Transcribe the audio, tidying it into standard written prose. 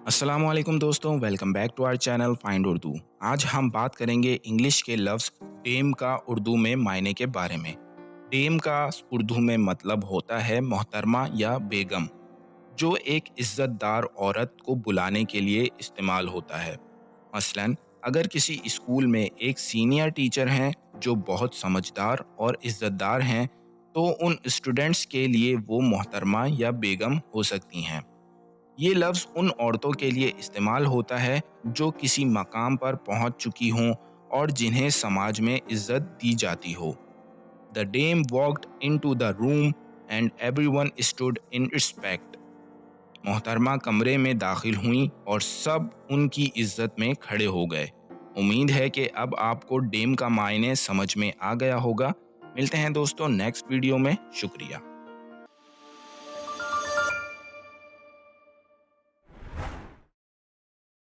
अस्सलाम वालेकुम दोस्तों, welcome back to our channel find Urdu. आज हम बात करेंगे इंग्लिश के लफ्ज़ डेम का उर्दू में मायने के बारे में। डेम का उर्दू में मतलब होता है मोहतरमा या बेगम, जो एक इज़्ज़तदार औरत को बुलाने के लिए इस्तेमाल होता है। मसलन, अगर किसी स्कूल में एक सीनियर टीचर हैं जो बहुत समझदार और इज़्ज़तदार हैं, तो उन स्टूडेंट्स के लिए वो मोहतरमा या बेगम हो सकती हैं। ये लफ्ज़ उन औरतों के लिए इस्तेमाल होता है जो किसी मकाम पर पहुंच चुकी हों और जिन्हें समाज में इज्जत दी जाती हो। The dame walked into the room and everyone stood in respect. मोहतरमा कमरे में दाखिल हुई और सब उनकी इज्जत में खड़े हो गए। उम्मीद है कि अब आपको डेम का मायने समझ में आ गया होगा। मिलते हैं दोस्तों नेक्स्ट वीडियो में। शुक्रिया।